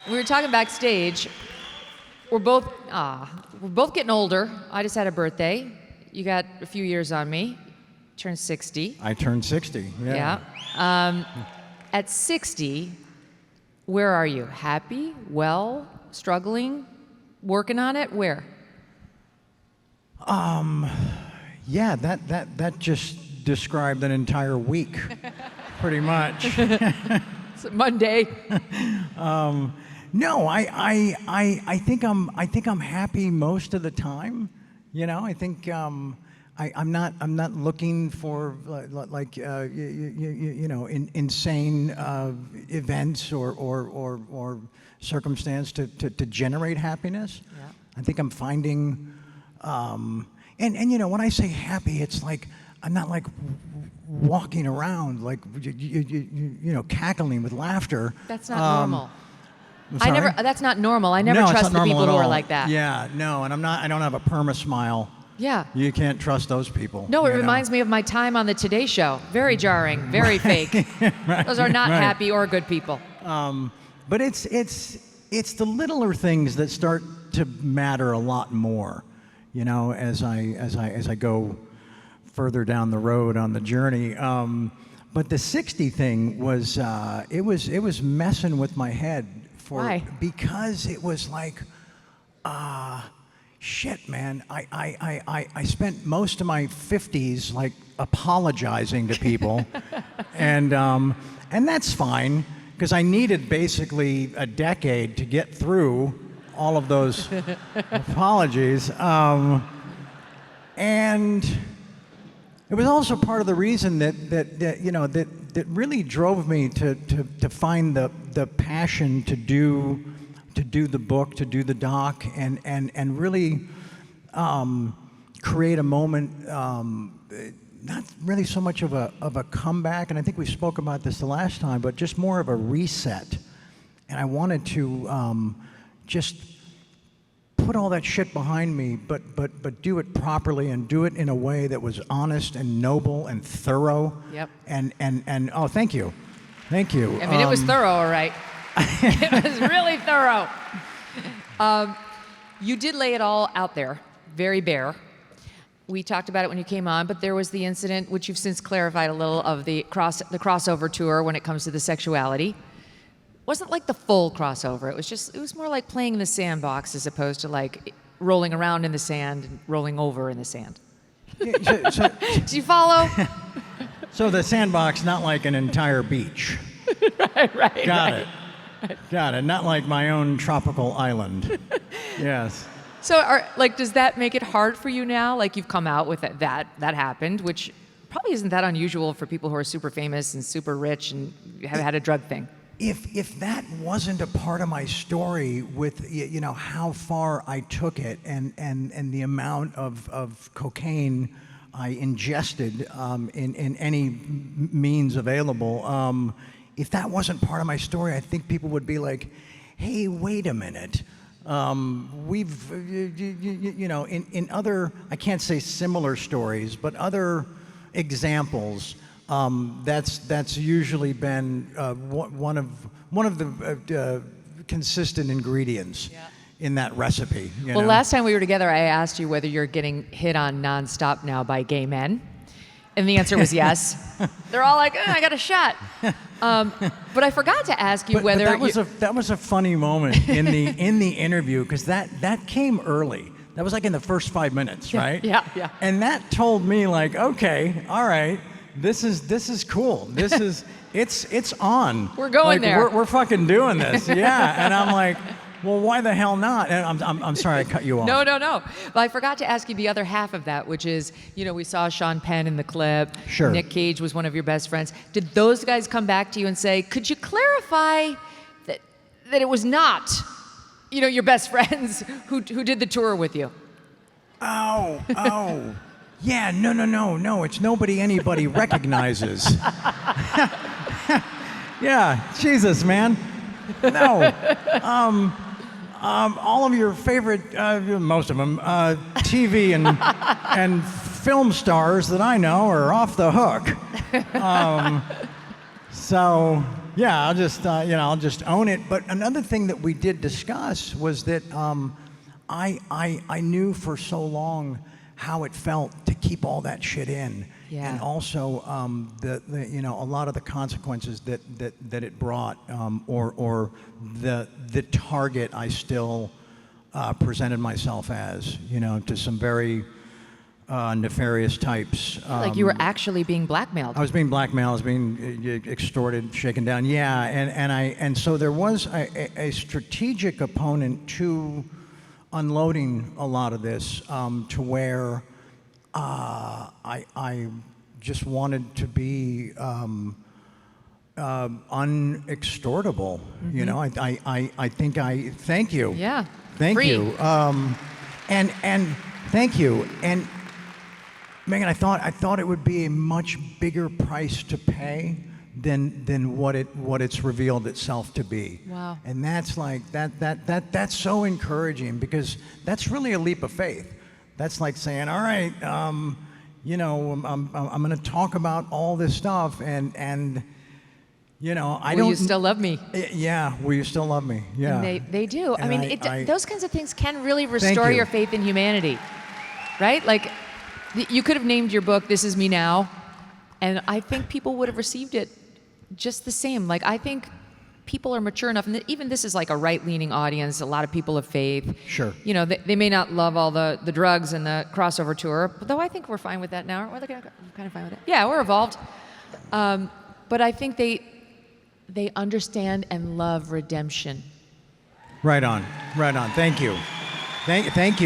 We were talking backstage. We're both getting older. I just had a birthday. You got a few years on me. Turned 60. I turned 60. Yeah. At 60, where are you? Happy? Well? Struggling? Working on it? Where? Yeah, that just described an entire week, pretty much. It's a Monday. No, I think I'm happy most of the time. You know, I think I'm not looking for insane events or circumstance to generate happiness. Yeah. I think I'm finding, and you know, when I say happy, it's like I'm not like walking around like you know, cackling with laughter. That's not normal. Sorry? That's not normal. I never trust the people who are like that. Yeah, no, and I don't have a perma smile. Yeah. You can't trust those people. No, it reminds me of my time on the Today Show. Very jarring, very fake. Right, Those are not right. happy or good people. But it's the littler things that start to matter a lot more, you know, as I go further down the road on the journey. But the 60 thing was it was messing with my head. Why? Because it was like, shit, man. I spent most of my 50s like apologizing to people, and that's fine because I needed basically a decade to get through all of those apologies, and it was also part of the reason that you know that really drove me to find the passion to do the book, to do the doc, and really create a moment, not really so much of a comeback, and I think we spoke about this the last time, but just more of a reset. And I wanted to just put all that shit behind me, but do it properly and do it in a way that was honest and noble and thorough. Yep. And oh, thank you. Thank you. I mean, it was thorough, all right. It was really thorough. You did lay it all out there, very bare. We talked about it when you came on, but there was the incident, which you've since clarified a little, of the crossover tour when it comes to the sexuality. Wasn't like the full crossover. It was more like playing in the sandbox as opposed to like rolling around in the sand and rolling over in the sand. Yeah, Do you follow? So the sandbox, not like an entire beach. right. Got it. Got it. Not like my own tropical island. Yes. So, does that make it hard for you now? Like, you've come out with that happened, which probably isn't that unusual for people who are super famous and super rich and have had a drug thing. If that wasn't a part of my story with, you know, how far I took it and the amount of cocaine I ingested in any means available, if that wasn't part of my story, I think people would be like, hey, wait a minute. We've, you know, in other, I can't say similar stories, but other examples, that's usually been one of the consistent ingredients in that recipe. You know? Last time we were together, I asked you whether you're getting hit on nonstop now by gay men, and the answer was yes. They're all like, I got a shot. But I forgot to ask you whether that was a funny moment in the interview because that came early. That was like in the first 5 minutes, right? Yeah. And that told me like, okay, all right. This is cool. This is it's on. We're going like, there. We're fucking doing this. Yeah. And I'm like, well, why the hell not? And I'm sorry I cut you off. No. Well, I forgot to ask you the other half of that, which is, you know, we saw Sean Penn in the clip. Sure. Nick Cage was one of your best friends. Did those guys come back to you and say, could you clarify that it was not, you know, your best friends who did the tour with you? Oh. Yeah, no. It's nobody anybody recognizes. Yeah, Jesus, man. No. All of your favorite, most of them, TV and film stars that I know are off the hook. So, Yeah, I'll just own it. But another thing that we did discuss was that I knew for so long how it felt to keep all that shit in, Yeah. and also the a lot of the consequences that it brought, or the target I still presented myself as, to some very nefarious types. Like you were actually being blackmailed. I was being blackmailed. I was being extorted, shaken down. Yeah, and so there was a strategic opponent to unloading a lot of this, to where I just wanted to be unextortable. I think I thank you. Yeah. Thank Free. you. And thank you. And Megyn, I thought it would be a much bigger price to pay than what it's revealed itself to be. Wow. And that's like that's so encouraging, because that's really a leap of faith. That's like saying, all right, I'm going to talk about all this stuff, and I don't. Will you still love me? Yeah. Will you still love me? Yeah. And they do. And I mean, those kinds of things can really restore you. your faith in humanity, right? Like, you could have named your book "This Is Me Now," and I think people would have received it just the same. Like, I think people are mature enough, and even this is like a right-leaning audience, a lot of people of faith. Sure. They may not love all the drugs and the crossover tour, but though I think we're fine with that now. We're kind of fine with it. Yeah, we're evolved. But I think they understand and love redemption. Right on. Thank you. Thank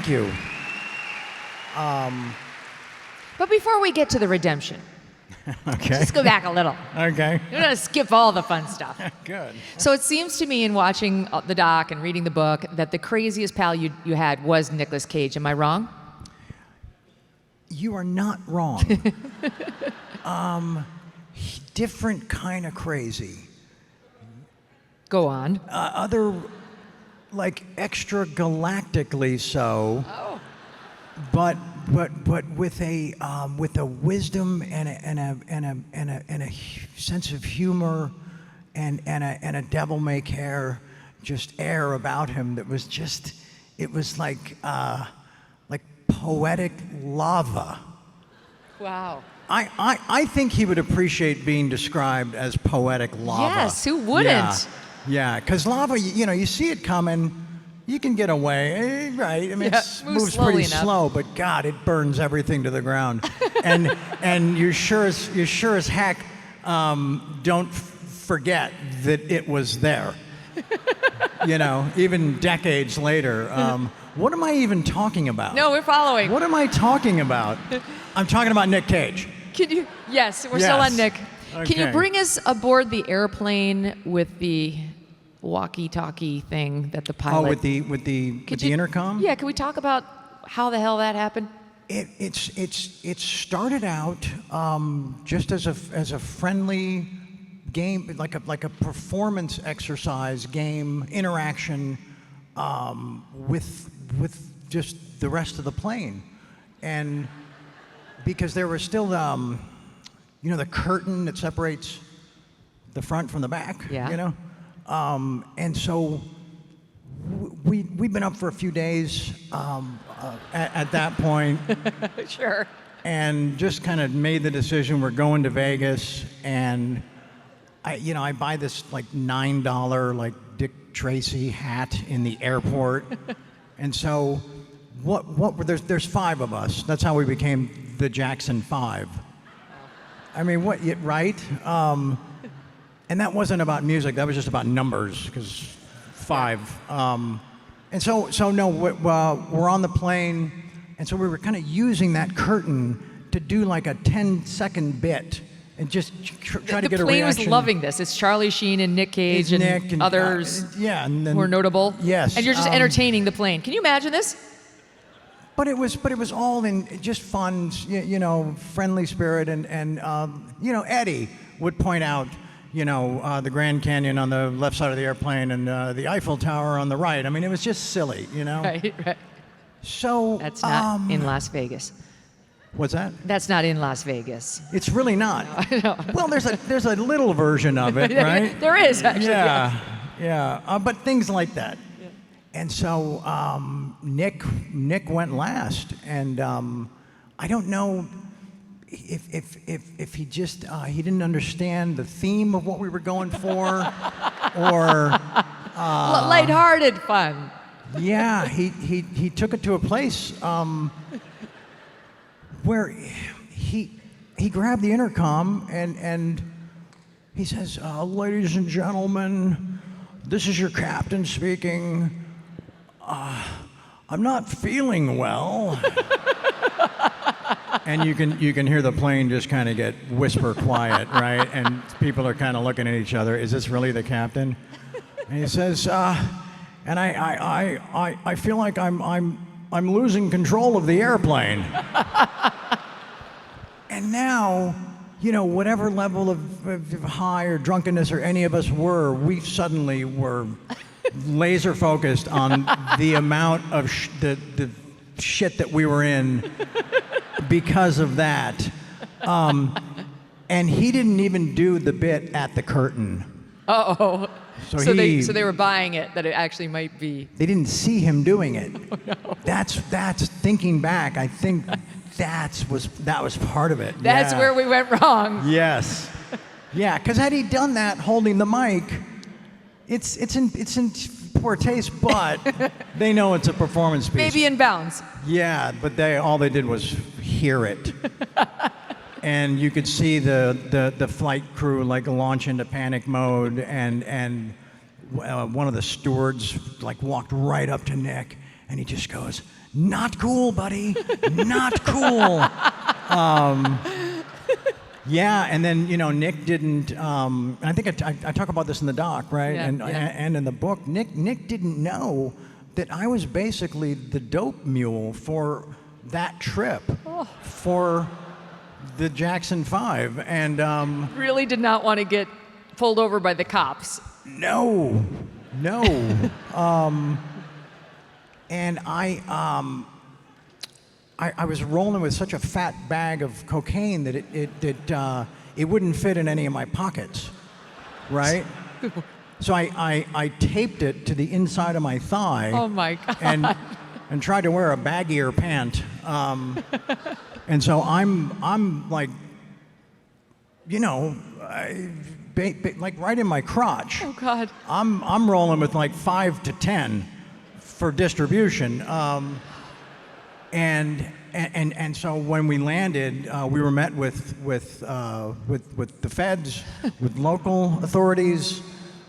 you. But before we get to the redemption, Okay. let's go back a little. Okay. We're going to skip all the fun stuff. Good. So it seems to me, in watching the doc and reading the book, that the craziest pal you had was Nicolas Cage. Am I wrong? You are not wrong. Different kind of crazy. Go on. Other, like, extragalactically so. Oh. But with a wisdom and a sense of humor and a devil may care just air about him that was just, it was like poetic lava. Wow. I think he would appreciate being described as poetic lava. Yes, who wouldn't? Yeah, because lava, you see it coming. You can get away, right? I mean, Yeah, it moves moves slowly pretty enough. slow, but God, it burns everything to the ground. and you're sure as heck don't forget that it was there. Even decades later. What am I even talking about? No, we're following. What am I talking about? I'm talking about Nick Cage. Can you? Yes, we're still on Nick. Can you Okay. bring us aboard the airplane with the walkie-talkie thing that the pilot? Oh, with the intercom? Yeah, can we talk about how the hell that happened? It started out just as a friendly game, like a performance exercise game interaction with just the rest of the plane, and because there was still the curtain that separates the front from the back. Yeah. And so we've been up for a few days at that point. Sure. And just kind of made the decision we're going to Vegas, and I buy this like $9 like Dick Tracy hat in the airport, and so there's 5 of us. That's how we became the Jackson 5. I mean, right? And that wasn't about music. That was just about numbers, because 5. And so no, we're on the plane, and so we were kind of using that curtain to do like a 10-second bit and just try to get a reaction. The plane was loving this. It's Charlie Sheen and Nick Cage and Nick and others and then, who are notable. Yes. And you're just entertaining the plane. Can you imagine this? But it was all in just fun, friendly spirit, and Eddie would point out, the Grand Canyon on the left side of the airplane and the Eiffel Tower on the right. I mean, it was just silly, Right. So That's not in Las Vegas. What's that? That's not in Las Vegas. It's really not. No. Well, there's a little version of it, right? There is, actually. Yeah, yeah. But things like that. Yeah. And so Nick went last, and I don't know if he just he didn't understand the theme of what we were going for, or Lighthearted fun. yeah, he took it to a place where he grabbed the intercom and he says, "Ladies and gentlemen, this is your captain speaking. I'm not feeling well." And you can hear the plane just kind of get whisper quiet, right? And people are kind of looking at each other. Is this really the captain? And he says, and I feel like I'm losing control of the airplane. And now, whatever level of high or drunkenness or any of us were, we suddenly were laser focused on the amount of the shit that we were in because of that. And he didn't even do the bit at the curtain. Uh-oh. So they were buying it, that it actually might be. They didn't see him doing it. Oh, no. That's thinking back. I think that was part of it. That's where we went wrong. Yes. Yeah, because had he done that holding the mic, it's in poor taste, but they know it's a performance piece. Maybe in bounds. Yeah, but all they did was hear it. And you could see the flight crew launch into panic mode, and one of the stewards walked right up to Nick, and he just goes, "Not cool, buddy, not cool." Yeah, and then Nick didn't. I think I talk about this in the doc, right? Yeah, and in the book, Nick didn't know that I was basically the dope mule for that trip, for the Jackson 5, and Really did not want to get pulled over by the cops. no. And I was rolling with such a fat bag of cocaine that it wouldn't fit in any of my pockets, right? So I taped it to the inside of my thigh. Oh my God. And tried to wear a baggier pant. And so I'm like, right in my crotch. Oh God. I'm rolling with 5 to 10 for distribution. And so when we landed, we were met with the feds, with local authorities,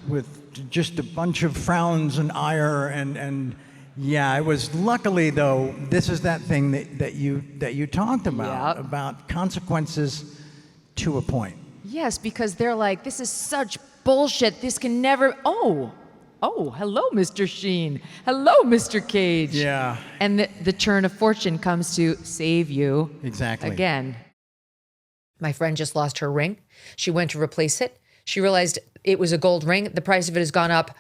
with just a bunch of frowns and ire, and yeah, it was. Luckily though, this is that thing that you talked about, Yep. about consequences to a point. Yes, because they're like, this is such bullshit. This can never. Oh, hello, Mr. Sheen. Hello, Mr. Cage. Yeah. And the turn of fortune comes to save you. Exactly. Again. My friend just lost her ring. She went to replace it. She realized it was a gold ring. The price of it has gone up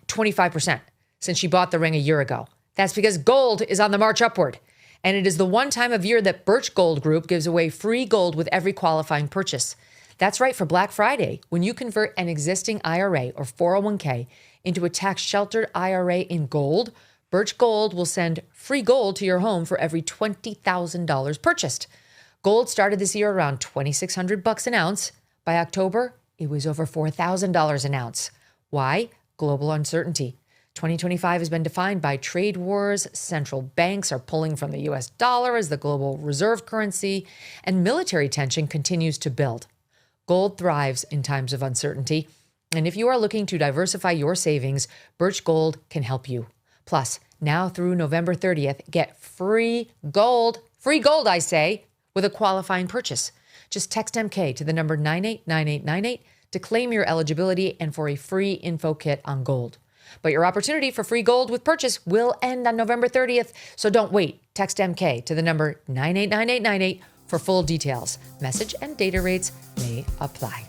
25% since she bought the ring a year ago. That's because gold is on the march upward. And it is the one time of year that Birch Gold Group gives away free gold with every qualifying purchase. That's right, for Black Friday, when you convert an existing IRA or 401k into a tax-sheltered IRA in gold, Birch Gold will send free gold to your home for every $20,000 purchased. Gold started this year around $2,600 an ounce. By October, it was over $4,000 an ounce. Why? Global uncertainty. 2025 has been defined by trade wars, central banks are pulling from the US dollar as the global reserve currency, and military tension continues to build. Gold thrives in times of uncertainty, and if you are looking to diversify your savings, Birch Gold can help you. Plus, now through November 30th, get free gold, I say, with a qualifying purchase. Just text MK to the number 989898 to claim your eligibility and for a free info kit on gold. But your opportunity for free gold with purchase will end on November 30th, so don't wait. Text MK to the number 989898 for full details. Message and data rates may apply.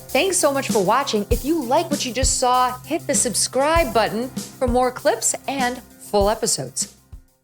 Thanks so much for watching. If you like what you just saw, hit the subscribe button for more clips and full episodes.